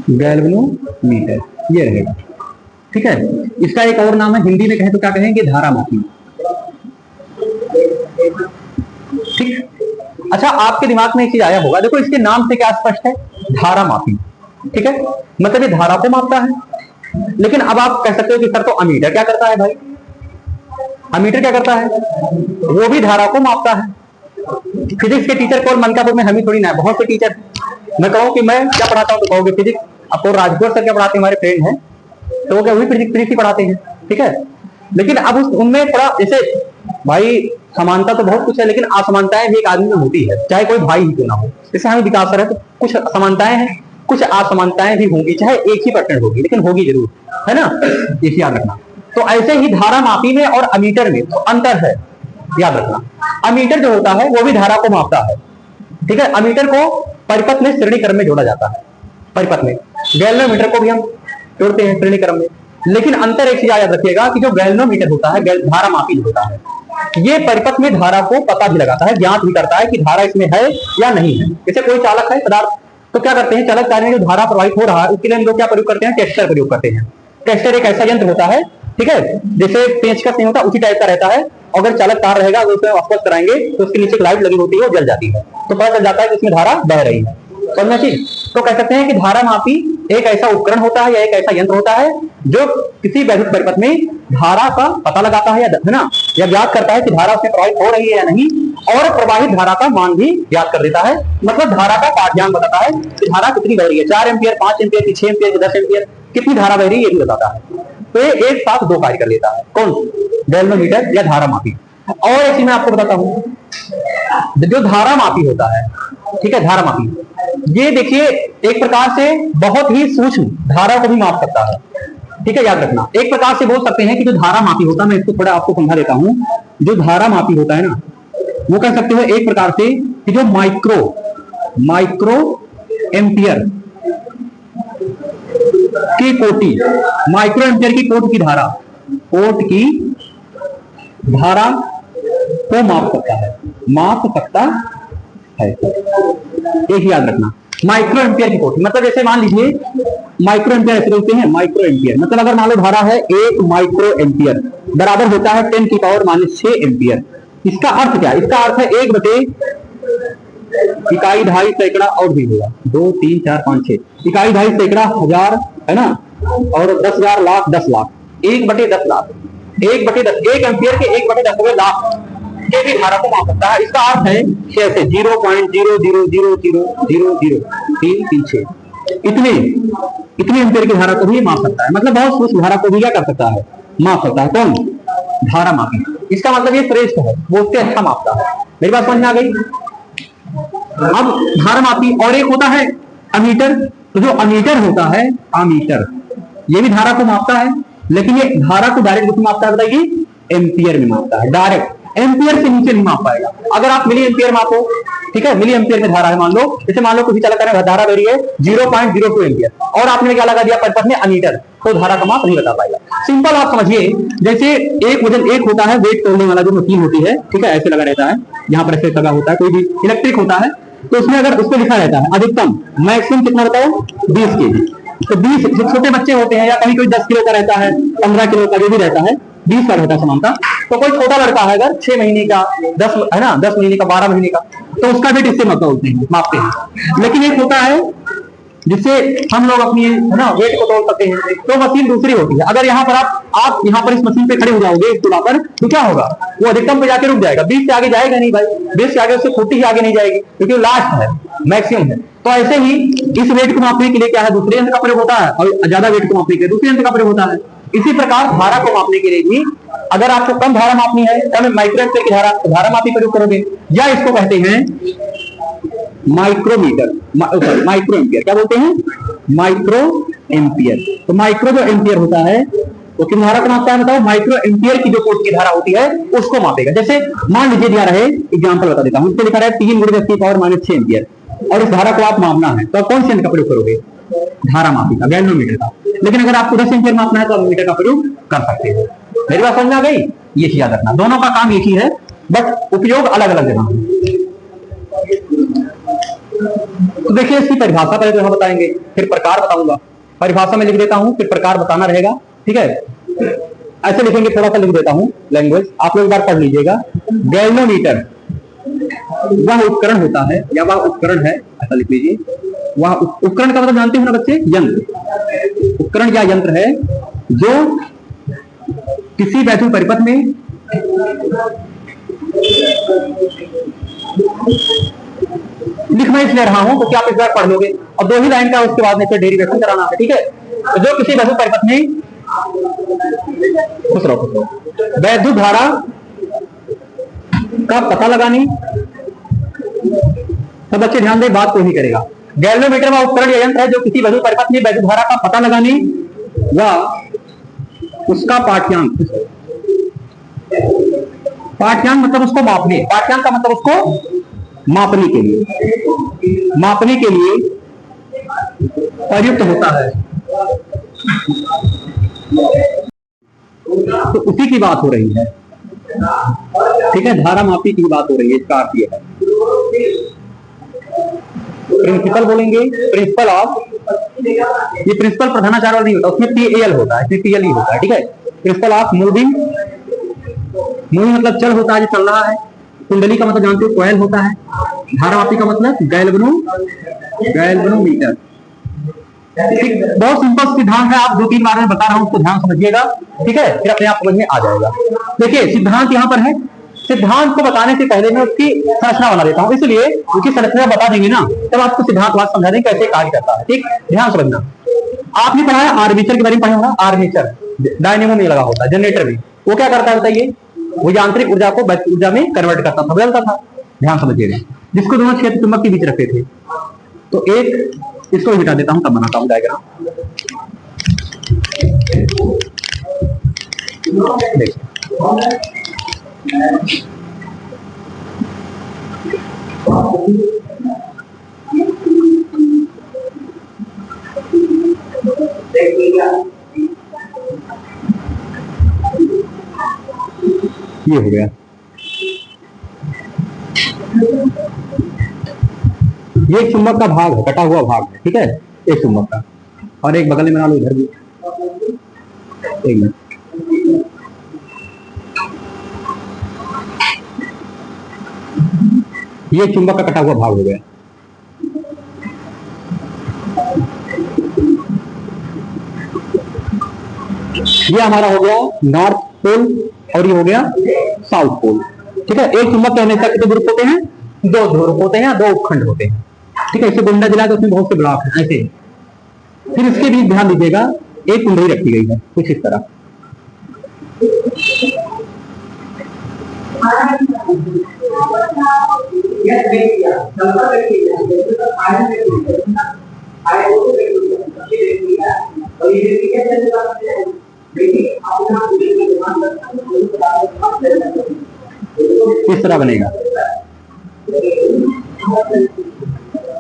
Galvanometer ये रहेगा। ठीक है, इसका एक और नाम है, हिंदी में कहें तो क्या कहेंगे, धारामापी। ठीक, अच्छा आपके दिमाग में एक चीज आया होगा, देखो इसके नाम से क्या स्पष्ट है, धारामापी। ठीक है, मतलब ये धारा को मापता है। लेकिन अब आप कह सकते हो कि सर तो अमीटर क्या करता है भाई, अमीटर क्या करता है, वो भी धारा को मापता है। फिजिक्स के टीचर को मनकापुर में हम ही थोड़ी ना है, बहुत से टीचर। मैं कहूँ कि मैं क्या पढ़ाता हूँ तो कहोगे फिजिक्स, आपको राजगौर सर क्या पढ़ाते हैं, हमारे फ्रेंड हैं, तो वो क्या वही फिजिक्स ही पढ़ाते हैं। ठीक है, लेकिन अब उनमें थोड़ा जैसे भाई समानता तो बहुत कुछ है, लेकिन असमानताएं भी एक आदमी में होती है, चाहे कोई भाई ही क्यों ना हो। जैसे हमें विकास सर है तो कुछ समानताएं हैं, कुछ असमानताएं भी होंगी, चाहे एक ही परसेंट होगी लेकिन होगी जरूर, है ना, ये याद रखना। तो ऐसे ही धारामापी में और अमीटर में तो अंतर है, याद रखना। अमीटर जो होता है वो भी धारा को मापता है। ठीक है, अमीटर को परिपथ में श्रेणी क्रम में जोड़ा जाता है, परिपथ में। गैल्वेनोमीटर को भी हम जोड़ते हैं श्रेणी क्रम में, लेकिन अंतर एक चीज याद रखिएगा कि जो गैल्वेनोमीटर होता है, धारामापी होता है, ये परिपथ में धारा को पता भी लगाता है, ज्ञात भी करता है कि धारा इसमें है या नहीं है। जैसे कोई चालक है पदार्थ, तो क्या करते हैं, चालक कार्य में जो धारा प्रवाहित हो रहा है उसके लिए हम लोग क्या प्रयोग करते हैं, टेस्टर प्रयोग करते हैं। टेस्टर एक ऐसा यंत्र होता है, ठीक है, जैसे पेंचकस नहीं होता उसी टाइप का रहता है। अगर चालक तार रहेगा तो उसमें वापस कराएंगे तो उसके नीचे लाइट लगी होती है, वो जल जाती है, तो पता चल जाता है कि इसमें धारा बह रही है। समझना चीज, तो कह सकते हैं कि धारामापी एक ऐसा उपकरण होता है या एक ऐसा यंत्र होता है जो किसी वैद्युत परिपथ में धारा का पता लगाता है, है ना, या ज्ञात करता है कि धारा उसमें प्रवाहित हो रही है या नहीं, और प्रवाहित धारा का मान भी ज्ञात कर देता है। मतलब धारा का पाठ्यांक बताता है कि धारा कितनी बह रही है, 4 एम्पियर, 5 एम्पियर, 6 एम्पियर, 10 एम्पियर, कितनी धारा बह रही है ये भी बताता है। तो ये एक साथ दो कार्य कर लेता है, कौन, गैल्वेनोमीटर या धारामापी। और एक चीज मैं आपको बताता हूं, जो धारामापी होता है, ठीक है, धारामापी ये देखिए एक प्रकार से बहुत ही सूक्ष्म धारा को भी माप सकता है। ठीक है, याद रखना, एक प्रकार से बोल सकते हैं कि जो धारामापी होता है, मैं इसको थोड़ा आपको समझा देता हूं, जो धारामापी होता है ना, वो कह सकते हो एक प्रकार से कि जो माइक्रो एम्पियर की कोटि, माइक्रो एम्पियर की कोट की धारा को माप सकता है। एक याद रखना, माइक्रो एम्पियर की कोटि, मतलब जैसे मान लीजिए माइक्रो एम्पियर ऐसे बोलते हैं, माइक्रो एम्पियर मतलब अगर मान लो धारा है 1 माइक्रो एम्पियर बराबर होता है 10⁻⁻6 एम्पियर। इसका अर्थ क्या है, इसका अर्थ है 1 बटे इकाई ढाई सैकड़ा, और भी होगा 2 3 4 5 6 इकाई ढाई सैकड़ा हजार, है ना, और 10,000 लाख 10 लाख, 1 बटे 10 लाख, 1 बटे 10, 1 एम्पियर के 1 बटे 10 लाख के भी धारा को माप सकता है। इसका अर्थ है कैसे 0.000000336 इतने एम्पियर की धारा को भी माप सकता है। मतलब बहुत सूक्ष्म धारा को भी क्या कर सकता है, माप सकता है। कौन, धारामापी। इसका मतलब ये श्रेष्ठ है, वो उससे अच्छा मापता है। मेरी बात समझ में आ गई। अब धारामापी और एक होता है अमीटर। तो जो अमीटर होता है, अमीटर ये भी धारा को मापता है, लेकिन ये धारा को डायरेक्ट किसमें मापता है बताइए, एम्पियर में मापता है। डायरेक्ट एम्पियर से नीचे नहीं माप पाएगा। अगर आप मिली एम्पियर मापो, ठीक है, मिली एम्पियर में धारा है, मान लो जैसे मान लो कुछ चालक करने धारा बह रही है 0.02 एम्पियर, और आपने क्या लगा दिया परिपथ में अमीटर, तो धारा का माप नहीं बता पाएगा। सिंपल आप समझिए, जैसे एक वजन एक होता है, वेट तोलने वाला जो मशीन होती है, ठीक है, ऐसे लगा रहता है, यहाँ पर ऐसे लगा होता है, कोई भी इलेक्ट्रिक होता है, तो उसमें अगर उस पर लिखा रहता है अधिकतम मैक्सिमम कितना बताओ 20 kg, तो 20 जो छोटे बच्चे होते हैं या कभी कोई 10 किलो का रहता है, 15 किलो का जो भी रहता है, 20 का रहता है समानता। तो कोई छोटा लड़का है अगर 6 महीने का, 10 है ना, 10 महीने का, 12 महीने का, तो उसका वेट इससे मापते हैं। लेकिन एक होता है जिससे हम लोग अपनी, है ना, वेट को तोल सकते हैं, तो मशीन दूसरी होती है। अगर यहाँ पर आप यहाँ पर इस मशीन पे खड़े हो जाओगे इस तुला पर, तो क्या होगा, वो अधिकतम पे जाके रुक जाएगा, 20 से आगे जाएगा नहीं भाई, 20 से आगे उससे 40 ही आगे नहीं जाएगी, क्योंकि वो लास्ट है, मैक्सिमम है। तो ऐसे ही इस वेट को मापने के लिए क्या है, दूसरे यंत्र का प्रयोग होता है, और ज्यादा वेट को मापने के लिए दूसरे यंत्र का प्रयोग होता है। इसी प्रकार धारा को मापने के लिए भी अगर आपको कम धारा मापनी है, कम माइक्रो एम्पियर की धारा, तो धारामापी प्रयोग करोगे, या इसको कहते हैं माइक्रोमीटर, माइक्रो एम्पियर। क्या बोलते हैं, माइक्रो एम्पियर। तो माइक्रो जो एम्पियर होता है वो किस धारा को मापता है बताओ, माइक्रो एम्पियर की जो कोट की धारा होती है उसको मापेगा। जैसे मान लीजिए दिया रहे, एग्जांपल बता देता हूं, इसको लिखा रहा है 3 × 10⁻⁻6 एम्पियर, और इस धारा को आप मापना है, तो कौन से यंत्र का प्रयोग करोगे, धारामापी का, गैल्वेनोमीटर का। लेकिन अगर आपको 10 एम्पियर मापना है तो मीटर का प्रयोग कर सकते हो। मेरी बात समझ में आ गई। ये याद रखना, दोनों का काम एक ही है, बट उपयोग अलग अलग जगह है। तो देखिए इसकी परिभाषा पहले तो हम बताएंगे, फिर प्रकार बताऊंगा। परिभाषा में लिख देता हूं, फिर प्रकार बताना रहेगा, ठीक है। ऐसे लिखेंगे, थोड़ा सा लिख देता हूं लैंग्वेज, आप लोग एक बार पढ़ लीजिएगा। गैल्वेनोमीटर वह उपकरण होता है या वह उपकरण है, ऐसा लिख लीजिए। वह उपकरण का मतलब जानते हो ना बच्चे, यंत्र। उपकरण या यंत्र है जो किसी वैद्युत परिपथ में लिख मैं इसलिए रहा हूं क्योंकि आप इस बार पढ़ लोगे और 2 ही लाइन का उसके बाद में डेरिवेशन कराना है, ठीक है। तो जो किसी वैद्युत परिपथ में, खुश रहो, वैद्युत धारा का पता लगाने, तो बच्चे ध्यान दें, बात कोई नहीं करेगा। गैल्वेनोमीटर वह उपकरण या यंत्र है जो किसी वैद्युत परिपथ में वैद्युत धारा का पता लगाने व उसका पाठ्यांक, पाठ्यांक मतलब उसको मापने, पाठ्यांक का मतलब उसको मापने के लिए प्रयुक्त होता है। तो उसी की बात हो रही है, ठीक है। धारा मापी की बात हो रही है, इसका अर्थ यह है। प्रिंसिपल बोलेंगे, प्रिंसिपल ऑफ, ये प्रिंसिपल प्रधानाचार्य नहीं होता, उसमें पीएल होता है, पीएल ही होता है, ठीक है। प्रिंसिपल ऑफ मूविंग, मूविंग मतलब चल होता है, जो चल रहा है। कुंडली का मतलब जानते हो, कॉइल होता है। धारामापी का मतलब गैल्वेनोमीटर। बहुत सिंपल सिद्धांत है, आप 2-3 बार में बता रहा हूं, उसको ध्यान समझिएगा, ठीक है, फिर अपने आप समझ में आ जाएगा। देखिए सिद्धांत यहां पर है, सिद्धांत को बताने से पहले मैं उसकी संरचना बना देता हूं, इसलिए उसकी संरचना बता देंगे ना, तब आपको सिद्धांतवाद समझा देंगे कैसे कार्य करता है, ठीक। ध्यान समझना, आपने पढ़ा है आर्मेचर के बारे में, पढ़ा होगा। आर्मेचर डायनेमो में लगा होता है, जनरेटर में। वो क्या करता है बताइए, वो यांत्रिक ऊर्जा को वैद्युत ऊर्जा में कन्वर्ट करता था, बदलता था। ध्यान समझिएगा, जिसको दोनों क्षेत्र चुंबक के बीच रखते थे। तो एक इसको मिटा देता हूं, तब बनाता हूं डायग्राम। ये हो गया, ये एक चुंबक का भाग है, कटा हुआ भाग है, ठीक है, एक चुंबक का। और एक बगल में बना लो, इधर भी। एक मिनट, ये चुंबक का कटा हुआ भाग हो गया। ये हमारा हो गया नॉर्थ पोल और ये हो गया साउथ पोल, ठीक है। एक चुंबक के हमेशा कितने ध्रुव होते हैं, 2 ध्रुव होते हैं, 2 उपखंड होते हैं, ठीक है। इसे गुंडा जिला, तो उसमें बहुत से ब्लॉक हैं ऐसे। फिर इसके बीच ध्यान दीजिएगा, एक कुंडली रखी गई है कुछ इस तरह। इस तरह बनेगा।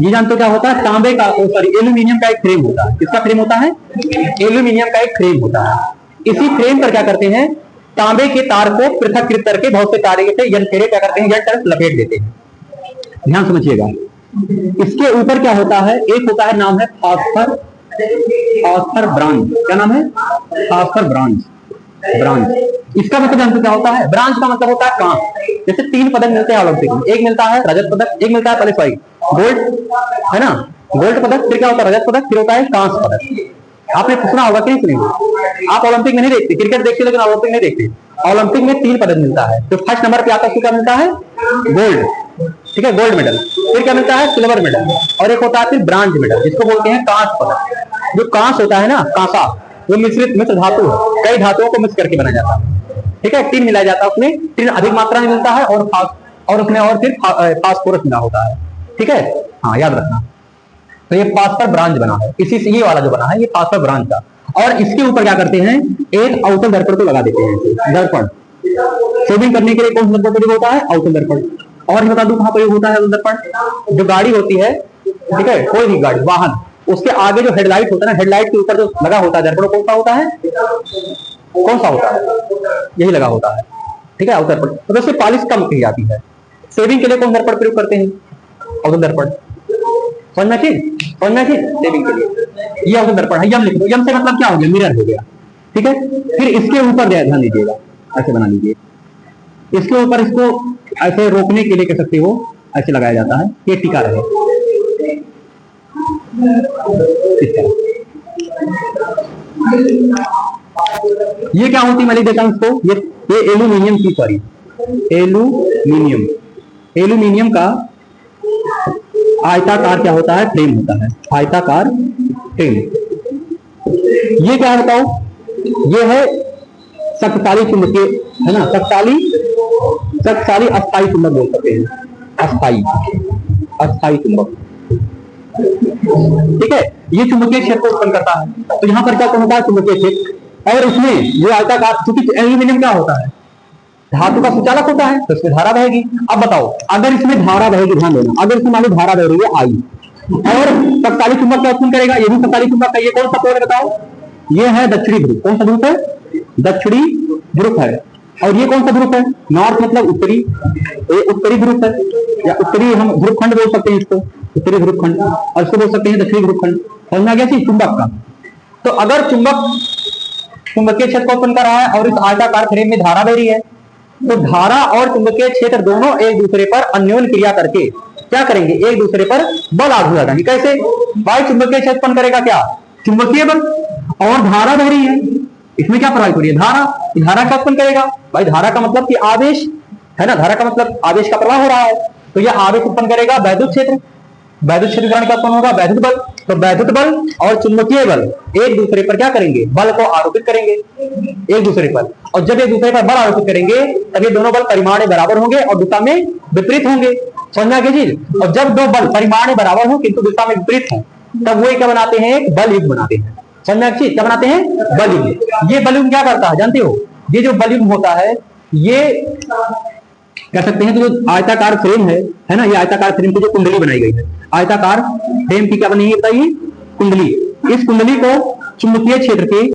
ये जानते हो क्या होता है, तांबे का, सॉरी एल्यूमिनियम का एक फ्रेम होता है। किसका फ्रेम होता है, एल्यूमिनियम का एक फ्रेम होता है। इसी फ्रेम पर क्या करते हैं, तांबे के तार को पृथककृत करके बहुत से तारे से फेरे क्या करते हैं, यह तरफ लपेट देते हैं। ध्यान समझिएगा, इसके ऊपर क्या होता है, एक होता है, नाम है फास्फर, फास्फर ब्रांच। क्या नाम है, फास्फर ब्रांच, ब्रांच। इसका मतलब जानते क्या होता है, ब्रांच का मतलब होता है कांच। जैसे 3 पदक मिलते हैं ओलंपिक में, एक मिलता है रजत पदक, एक मिलता है पहले सॉरी गोल्ड, है ना, गोल्ड पदक, फिर क्या होता है रजत पदक, फिर होता है कांस्य पदक। आपने पूछना होगा कि नहीं, आप ओलंपिक में नहीं देखते, क्रिकेट देखते लेकिन ओलंपिक नहीं देखते। ओलंपिक में 3 पदक मिलता है, तो फर्स्ट नंबर पे आता है उसको क्या मिलता है, गोल्ड, ठीक है, गोल्ड मेडल। फिर क्या मिलता है, सिल्वर मेडल, और एक होता है फिर ब्रांज मेडल, जिसको बोलते हैं कांस्य पदक। जो कांस होता है ना, कांसा, वो मिश्र धातु है, कई धातुओं को मिक्स करके बनाया जाता है, ठीक है, टिन मिलाया जाता है, उसमें टिन अधिक मात्रा में मिलता है, और उसमें और फिर फास्फोरस मिला होता है, ठीक है। हाँ याद रखना, तो ये फास्फर ब्रांच बना है, इसी से ये वाला जो बना है ये फास्फर ब्रांच का। और इसके ऊपर क्या करते हैं, एक अवतल दर्पण को लगा देते हैं, दर्पण शोधिंग करने के लिए कौन सा दर्पण प्रयोग होता है, अवतल दर्पण। और बता दूं कहां प्रयोग होता है अवतल दर्पण, जो गाड़ी होती है, ठीक है, कोई भी गाड़ी, वाहन, उसके आगे जो हेडलाइट होता है ना, हेडलाइट के ऊपर जो लगा होता है दर्पण, कौन सा होता है, कौन सा होता है, यही लगा होता है, ठीक है, अवतल दर्पण। तो वैसे पॉलिश कम की जाती है। सेविंग के लिए कौन दर्पण प्रयोग करते हैं? अवतल दर्पण। समझना चीज सेविंग के लिए ये अवतल दर्पण है। यम लिख दो। यम से मतलब क्या हो गया? मिरर हो गया। ठीक है, फिर इसके ऊपर ध्यान दीजिएगा, ऐसे बना लीजिए। इसके ऊपर इसको ऐसे रोकने के लिए कह सकते हो ऐसे लगाया जाता है, ये टिका रहे इस तरह। ये क्या होती है? मैं लिख देता हूं इसको। ये एल्यूमिनियम की, सॉरी एल्यूमिनियम का आयताकार क्या होता है? फ्रेम होता है, आयताकार फ्रेम। ये क्या है बताओ? ये है शक्तिशाली चुंबकीय, है ना, शक्तिशाली अस्थायी चुंबक बोल सकते हैं, अस्थायी चुंबक। ठीक है, ये चुंबकीय क्षेत्र को उत्पन्न करता है। तो यहाँ पर क्या होता है? चुंबकीय क्षेत्र। और उसमें जो आयताकार, क्योंकि एल्यूमिनियम क्या होता है? धातु का सुचालक होता है, तो इसमें धारा बहेगी। अब बताओ, अगर इसमें धारा बहेगी, ध्यान देना, अगर इसमें मान लो धारा बह रही है आई, और शक्तिशाली चुंबक क्या उत्पन्न करेगा? ये भी शक्तिशाली चुंबक है। ये कौन सा पोल है बताओ? ये है दक्षिणी ध्रुव। कौन सा ध्रुव है? दक्षिणी ध्रुव है। और ये कौन सा ध्रुव है? नॉर्थ मतलब उत्तरी, ये उत्तरी ध्रुव है, या उत्तरी हम ध्रुवखंड बोल सकते हैं इसको, उत्तरी ध्रुवखंड, और इसको बोल सकते हैं दक्षिणी ध्रुवखंड। समझ में आ गया चीज चुंबक का? तो अगर चुंबकीय क्षेत्र को उत्पन्न कर रहा है और इस आयताकार फ्रेम में धारा बह रही है, तो धारा और चुंबकीय क्षेत्र दोनों एक दूसरे पर अन्योन्य क्रिया करके क्या करेंगे? एक दूसरे पर बल लागू लगाएंगे। कैसे? भाई चुंबकीय क्षेत्र उत्पन्न करेगा क्या? चुंबकीय बल। और धारा बह रही है, इसमें क्या प्रभावित हो रही है? धारा। धारा क्या उत्पन्न करेगा? भाई धारा का मतलब कि आवेश, है ना, धारा का मतलब आवेश का प्रवाह हो रहा है, तो यह आवेश उत्पन्न करेगा वैद्युत क्षेत्र। वैद्युत क्षेत्र कारण क्या उत्पन्न होगा? वैद्युत बल। तो वैद्युत बल और चुंबकीय बल एक दूसरे पर क्या करेंगे? बल को आरोपित करेंगे एक दूसरे पर। और जब एक दूसरे पर बल आरोपित करेंगे तब ये दोनों बल परिमाण में बराबर होंगे और दिशा में विपरीत होंगे। समझना की चीज? और जब दो बल परिमाण में बराबर हो किंतु दिशा में विपरीत हो, तब वो क्या बनाते हैं? एक बल युग्म बनाते हैं। समझना की चीज? क्या बनाते हैं? बल युग्म। ये बल युग्म क्या करता है जानते हो? ये जो बल युग्म होता है, ये कह सकते हैं कि जो आयताकार फ्रेम है ना, ये आयताकार फ्रेम की जो कुंडली बनाई गई है, आयताकार फ्रेम की क्या बनी है बताइए? कुंडली। इस कुंडली को चुंबकीय क्षेत्र के